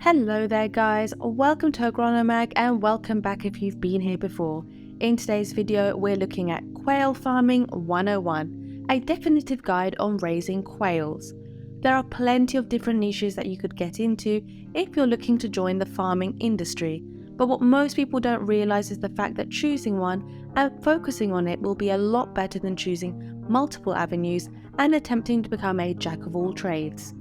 Hello there guys, welcome to Agronomag and welcome back if you've been here before. In today's video we're looking at Quail Farming 101, a definitive guide on raising quails. There are plenty of different niches that you could get into if you're looking to join the farming industry, but what most people don't realise is the fact that choosing one and focusing on it will be a lot better than choosing multiple avenues and attempting to become a jack of all trades.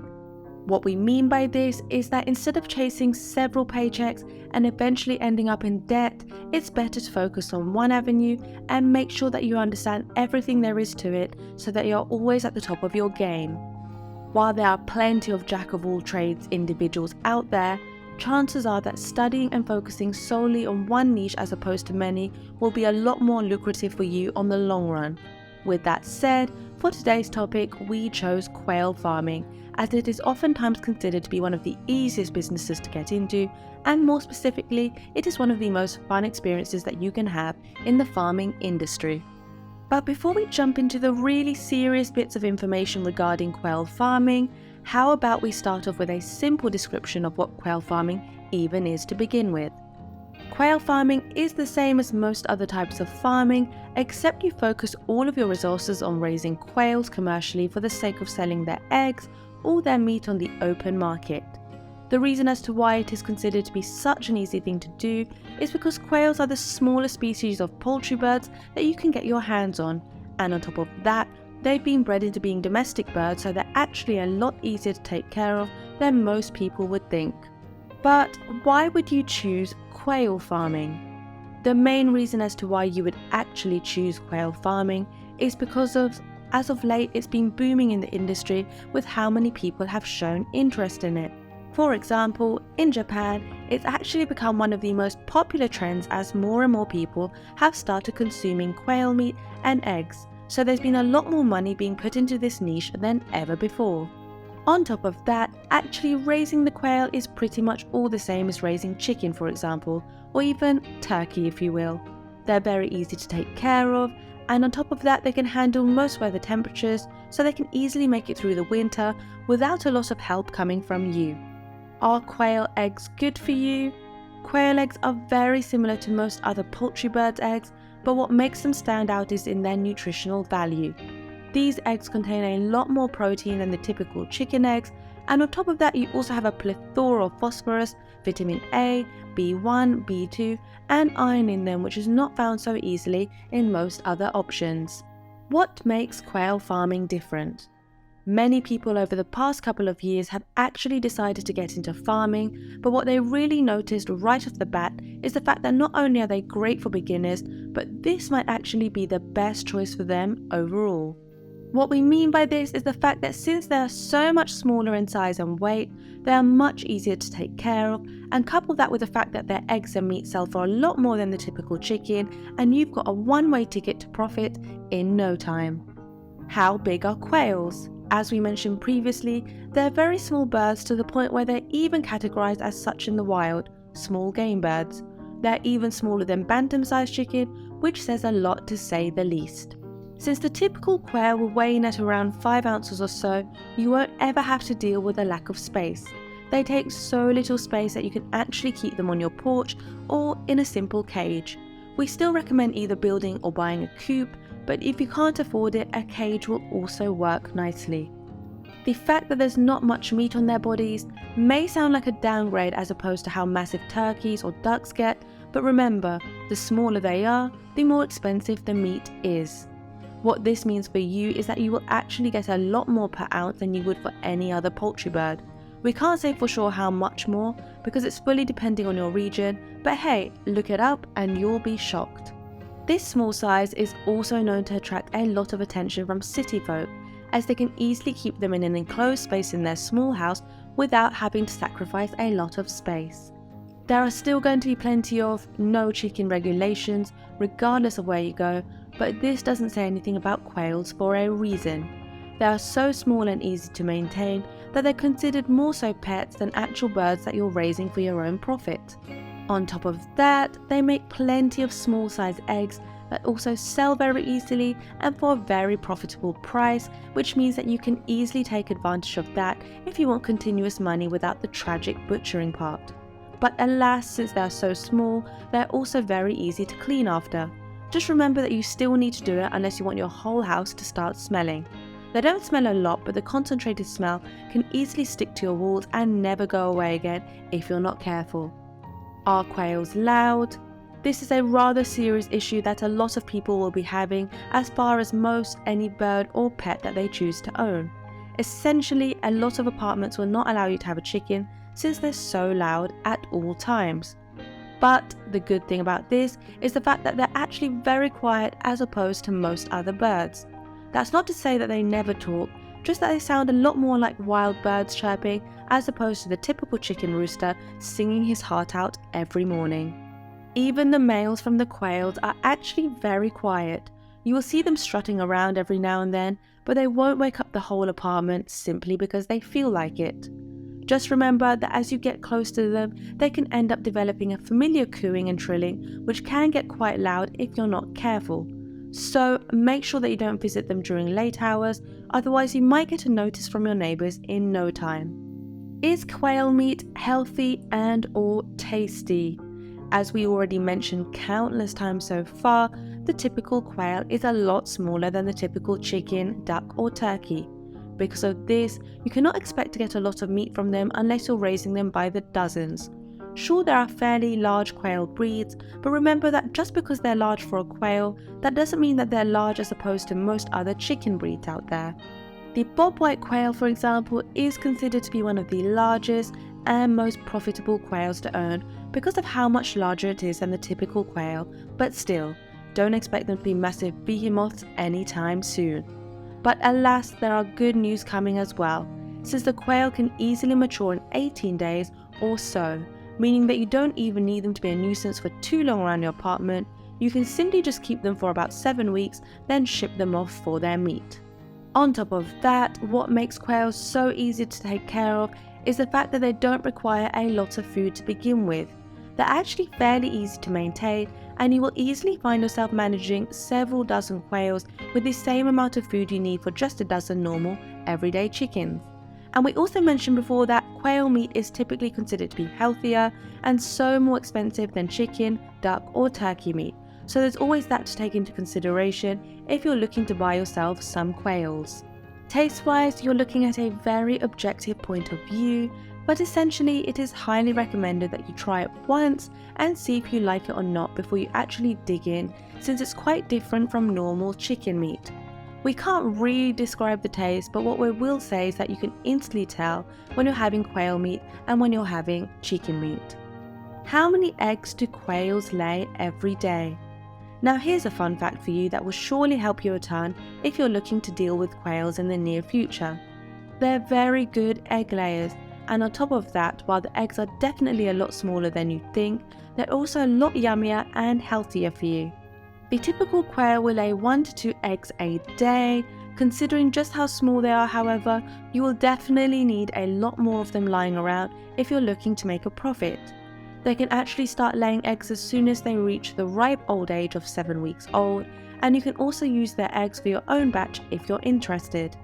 What we mean by this is that instead of chasing several paychecks and eventually ending up in debt, it's better to focus on one avenue and make sure that you understand everything there is to it so that you're always at the top of your game. While there are plenty of jack of all trades individuals out there, chances are that studying and focusing solely on one niche as opposed to many will be a lot more lucrative for you on the long run. With that said, for today's topic, we chose quail farming, as it is oftentimes considered to be one of the easiest businesses to get into, and more specifically, it is one of the most fun experiences that you can have in the farming industry. But before we jump into the really serious bits of information regarding quail farming, how about we start off with a simple description of what quail farming even is to begin with. Quail farming is the same as most other types of farming, except you focus all of your resources on raising quails commercially for the sake of selling their eggs or their meat on the open market. The reason as to why it is considered to be such an easy thing to do is because quails are the smallest species of poultry birds that you can get your hands on, and on top of that, they've been bred into being domestic birds, so they're actually a lot easier to take care of than most people would think. But why would you choose quail farming? The main reason as to why you would actually choose quail farming is because as of late it's been booming in the industry with how many people have shown interest in it. For example, in Japan, it's actually become one of the most popular trends as more and more people have started consuming quail meat and eggs, so there's been a lot more money being put into this niche than ever before. On top of that, actually raising the quail is pretty much all the same as raising chicken, for example, or even turkey if you will. They're very easy to take care of, and on top of that they can handle most weather temperatures, so they can easily make it through the winter without a lot of help coming from you. Are quail eggs good for you? Quail eggs are very similar to most other poultry birds' eggs, but what makes them stand out is in their nutritional value. These eggs contain a lot more protein than the typical chicken eggs, and on top of that you also have a plethora of phosphorus, vitamin A, B1, B2 and iron in them, which is not found so easily in most other options. What makes quail farming different? Many people over the past couple of years have actually decided to get into farming, but what they really noticed right off the bat is the fact that not only are they great for beginners, but this might actually be the best choice for them overall. What we mean by this is the fact that since they are so much smaller in size and weight, they are much easier to take care of, and couple that with the fact that their eggs and meat sell for a lot more than the typical chicken, and you've got a one-way ticket to profit in no time. How big are quails? As we mentioned previously, they're very small birds to the point where they're even categorized as such in the wild, small game birds. They're even smaller than bantam-sized chicken, which says a lot to say the least. Since the typical quail will weigh in at around 5 ounces or so, you won't ever have to deal with a lack of space. They take so little space that you can actually keep them on your porch or in a simple cage. We still recommend either building or buying a coop, but if you can't afford it, a cage will also work nicely. The fact that there's not much meat on their bodies may sound like a downgrade as opposed to how massive turkeys or ducks get, but remember, the smaller they are, the more expensive the meat is. What this means for you is that you will actually get a lot more per ounce than you would for any other poultry bird. We can't say for sure how much more because it's fully depending on your region, but hey, look it up and you'll be shocked. This small size is also known to attract a lot of attention from city folk, as they can easily keep them in an enclosed space in their small house without having to sacrifice a lot of space. There are still going to be plenty of no chicken regulations regardless of where you go, but this doesn't say anything about quails for a reason. They are so small and easy to maintain that they're considered more so pets than actual birds that you're raising for your own profit. On top of that, they make plenty of small sized eggs that also sell very easily and for a very profitable price, which means that you can easily take advantage of that if you want continuous money without the tragic butchering part. But alas, since they are so small, they're also very easy to clean after. Just remember that you still need to do it unless you want your whole house to start smelling. They don't smell a lot, but the concentrated smell can easily stick to your walls and never go away again if you're not careful. Are quails loud? This is a rather serious issue that a lot of people will be having as far as most any bird or pet that they choose to own. Essentially, a lot of apartments will not allow you to have a chicken since they're so loud at all times. But the good thing about this is the fact that they're actually very quiet as opposed to most other birds. That's not to say that they never talk, just that they sound a lot more like wild birds chirping as opposed to the typical chicken rooster singing his heart out every morning. Even the males from the quails are actually very quiet. You will see them strutting around every now and then, but they won't wake up the whole apartment simply because they feel like it. Just remember that as you get close to them, they can end up developing a familiar cooing and trilling, which can get quite loud if you're not careful. So make sure that you don't visit them during late hours, otherwise you might get a notice from your neighbours in no time. Is quail meat healthy and or tasty? As we already mentioned countless times so far, the typical quail is a lot smaller than the typical chicken, duck or turkey. Because of this, you cannot expect to get a lot of meat from them unless you're raising them by the dozens. Sure, there are fairly large quail breeds, but remember that just because they're large for a quail, that doesn't mean that they're large as opposed to most other chicken breeds out there. The bobwhite quail, for example, is considered to be one of the largest and most profitable quails to own because of how much larger it is than the typical quail, but still, don't expect them to be massive behemoths anytime soon. But alas, there are good news coming as well, since the quail can easily mature in 18 days or so, meaning that you don't even need them to be a nuisance for too long around your apartment. You can simply just keep them for about 7 weeks, then ship them off for their meat. On top of that, what makes quails so easy to take care of is the fact that they don't require a lot of food to begin with. They're actually fairly easy to maintain, and you will easily find yourself managing several dozen quails with the same amount of food you need for just a dozen normal, everyday chickens. And we also mentioned before that quail meat is typically considered to be healthier and so more expensive than chicken, duck or turkey meat. So there's always that to take into consideration if you're looking to buy yourself some quails. Taste-wise, you're looking at a very objective point of view, but essentially it is highly recommended that you try it once and see if you like it or not before you actually dig in, since it's quite different from normal chicken meat. We can't really describe the taste, but what we will say is that you can instantly tell when you're having quail meat and when you're having chicken meat. How many eggs do quails lay every day? Now here's a fun fact for you that will surely help you a ton if you're looking to deal with quails in the near future. They're very good egg layers, and on top of that, while the eggs are definitely a lot smaller than you think, they're also a lot yummier and healthier for you. The typical quail will lay 1 to 2 eggs a day. Considering just how small they are, however, you will definitely need a lot more of them lying around if you're looking to make a profit. They can actually start laying eggs as soon as they reach the ripe old age of 7 weeks old, and you can also use their eggs for your own batch if you're interested.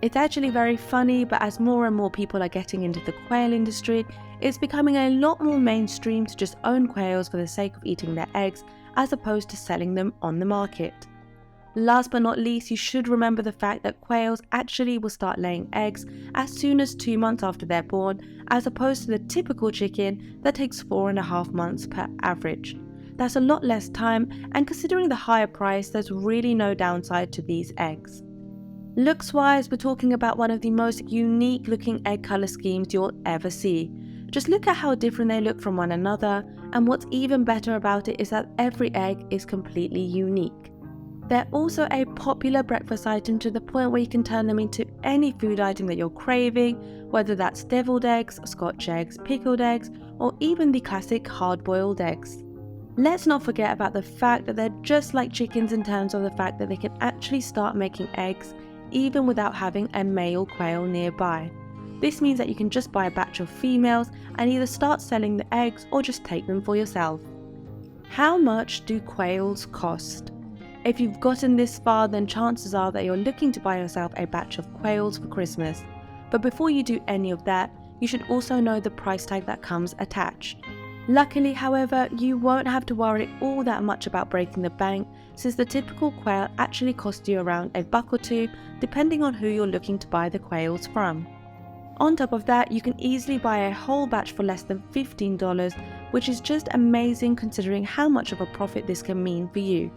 It's actually very funny, but as more and more people are getting into the quail industry, it's becoming a lot more mainstream to just own quails for the sake of eating their eggs as opposed to selling them on the market. Last but not least, you should remember the fact that quails actually will start laying eggs as soon as 2 months after they're born, as opposed to the typical chicken that takes 4.5 months per average. That's a lot less time, and considering the higher price, there's really no downside to these eggs. Looks wise, we're talking about one of the most unique looking egg colour schemes you'll ever see. Just look at how different they look from one another, and what's even better about it is that every egg is completely unique. They're also a popular breakfast item to the point where you can turn them into any food item that you're craving, whether that's deviled eggs, scotch eggs, pickled eggs, or even the classic hard-boiled eggs. Let's not forget about the fact that they're just like chickens in terms of the fact that they can actually start making eggs even without having a male quail nearby. This means that you can just buy a batch of females and either start selling the eggs or just take them for yourself. How much do quails cost? If you've gotten this far, then chances are that you're looking to buy yourself a batch of quails for Christmas. But before you do any of that, you should also know the price tag that comes attached. Luckily, however, you won't have to worry all that much about breaking the bank, since the typical quail actually costs you around $1 or $2, depending on who you're looking to buy the quails from. On top of that, you can easily buy a whole batch for less than $15, which is just amazing considering how much of a profit this can mean for you.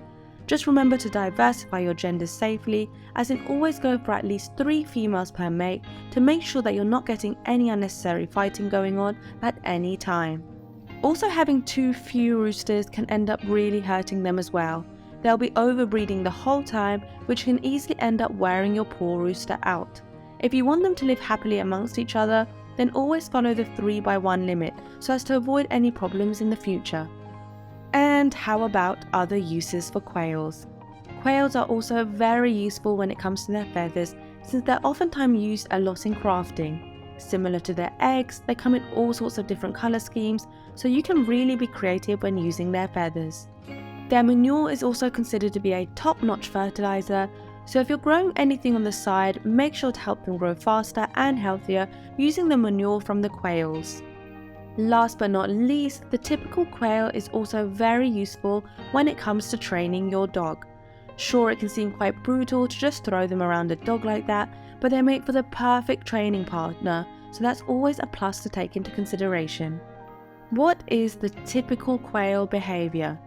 Just remember to diversify your genders safely, as in always go for at least 3 females per mate to make sure that you're not getting any unnecessary fighting going on at any time. Also, having too few roosters can end up really hurting them as well. They'll be overbreeding the whole time, which can easily end up wearing your poor rooster out. If you want them to live happily amongst each other, then always follow the 3x1 limit so as to avoid any problems in the future. And how about other uses for quails? Quails are also very useful when it comes to their feathers, since they're oftentimes used a lot in crafting. Similar to their eggs, they come in all sorts of different colour schemes, so you can really be creative when using their feathers. Their manure is also considered to be a top-notch fertiliser, so if you're growing anything on the side, make sure to help them grow faster and healthier using the manure from the quails. Last but not least, the typical quail is also very useful when it comes to training your dog. Sure, it can seem quite brutal to just throw them around a dog like that, but they make for the perfect training partner, so that's always a plus to take into consideration. What is the typical quail behaviour?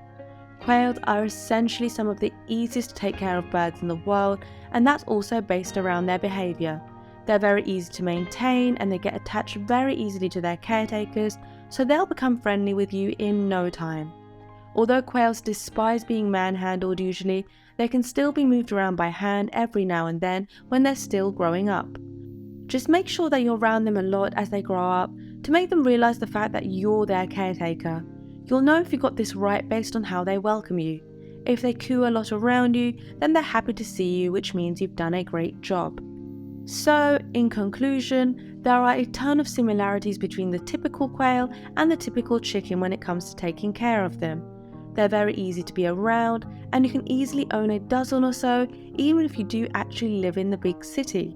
Quails are essentially some of the easiest to take care of birds in the world, and that's also based around their behaviour. They're very easy to maintain and they get attached very easily to their caretakers, so they'll become friendly with you in no time. Although quails despise being manhandled usually, they can still be moved around by hand every now and then when they're still growing up. Just make sure that you're around them a lot as they grow up to make them realise the fact that you're their caretaker. You'll know if you got this right based on how they welcome you. If they coo a lot around you, then they're happy to see you, which means you've done a great job. So, in conclusion, there are a ton of similarities between the typical quail and the typical chicken when it comes to taking care of them. They're very easy to be around, and you can easily own a dozen or so, even if you do actually live in the big city.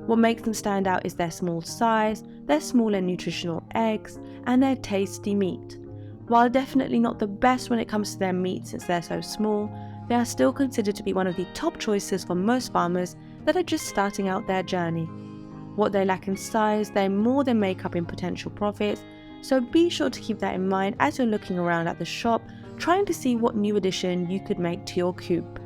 What makes them stand out is their small size, their small and nutritional eggs, and their tasty meat. While definitely not the best when it comes to their meat since they're so small, they are still considered to be one of the top choices for most farmers that are just starting out their journey. What they lack in size, they more than make up in potential profits, so be sure to keep that in mind as you're looking around at the shop, trying to see what new addition you could make to your coop.